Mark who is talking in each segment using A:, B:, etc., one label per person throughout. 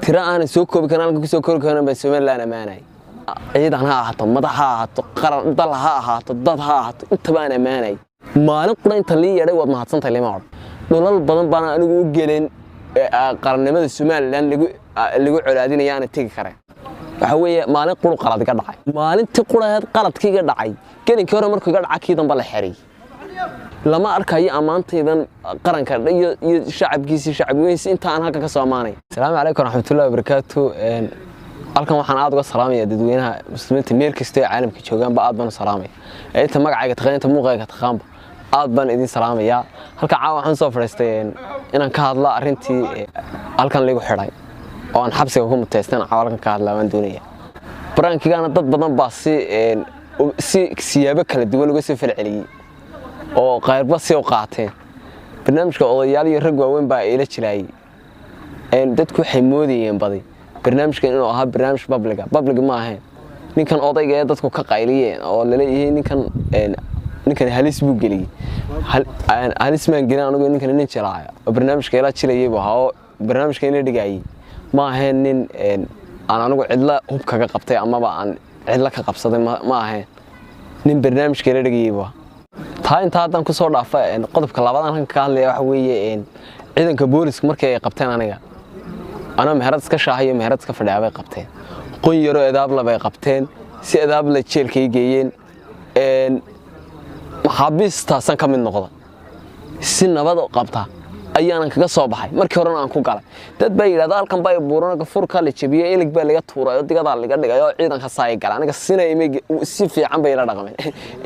A: tira aan soo koobi kanaalka ku soo koobi karaan baa Soomaaliland amaanay ciidan ha ahaato madax ha ahaato qaran dal ha ahaato dad ha ahaato inta baan amaanay maalin qura inta la yeeray wad mahadsantahay lima ordo dhulal badan baan anigu u gelin qarannimada Soomaaliland lagu colaadinayaan tagi kareen waxa weeye maalin quru qalad ka dhacay maalintii quraad qaladkiiga dhacay gelinkii hore markuu ga dhacay kii danba la xiray lama arkayo amaantaydan qaranka iyo shacabkiisa inta aan halka ka soo amaanay Assalaamu alaykum warahmatullahi wabarakatuh halkan waxaan aad uga salaamayaa dadweynaha muslimiinta meel kasta ee caalamka joogan ba aad baan u salaamay inta magacayga taqaanta muuqaalka taqaanba aad baan idin salaamayaa halka caawa waxaan soo fadhiistay inaan ka hadlo arintii halkan lagu xiray oo aan xabsiga ku mutaystaan caawalan ka hadlaa waan doonayaa baraankigaana dad badan baa si siyaabo kala duwan uga soo falceliyay oo qayrba si u qaateen barnaamijka odayaal iyo rag waaweyn baa ila jiray dadku waxay moodayeen baday barnaamijkan inuu ahaa barnaamij public ma ahayn ninkan odayga ee dadku ka qayliyeen oo la leeyahay ninkan halis buu galiyay halis maan gelin anigu ninkan nin jilaayo oo barnaamijka ila jilayay oo barnaamijka ina dhigayay ma ahayn nin aan anigu cidla hub kaga qabtay ama aan cidla ka qabsaday ma ahayn nin barnaamijka ila dhigayay inta hadan ku soo dhaafay qodobka labadan ka hadlaya waxa weeye ciidanka booliska markay ay qabteen ana meherad iska shaahiyo meherad iska fadhiyaabay qabteen qon yaro edaab la bay qabteen si edaab la jeelkay geeyeen maxaabiistaasan ka mid noqda si nabad u qabta ayaan kaga soo baxay markii hore aan ku galay dad baa yiraahdo halkan baa buurana furka la jabiyay ilig baa laga tuuray digada laga dhigayo ciidanka saay gal aniga si fiican bay la dhaqmeen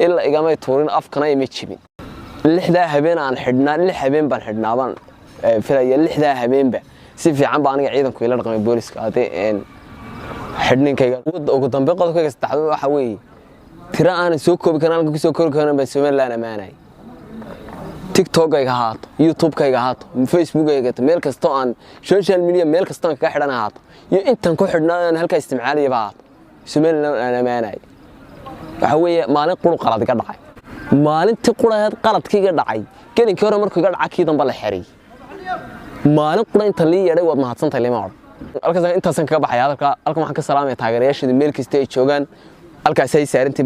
A: illa igama tuurin afkana ima jibin lixda habeen aan xidhnaa lix habeen baan xidhnaaban filaya lixda habeenba si fiican baa aniga ciidanku ila dhaqmay booliska xidhninkayga ugu dambe qodobkayga saddexaad waxa weeye tira aan soo koobi kanaalka ku soo koobi karaan baa Soomaaliland amaanay TikTok ay haato YouTube kay haato Facebook ay haato meel kasto aan social media meel kasto ka xidhan haato iyo intan ku xidhnaan halka isticmaalaya baa Soomaaliland amaanay waxa weeye maalin quru qalad ka dhacay maalintii quraad qaladkiiga dhacay gelinkii hore markuu ga dhacay kii danba la xiray maalin qura inta la yeeray wad mahadsantahay lima ordo halkaas intaasan kaga baxay halkan waxaan ka salaamayaa taageerayaashada meel kasta ay joogan halkaas ay saarantii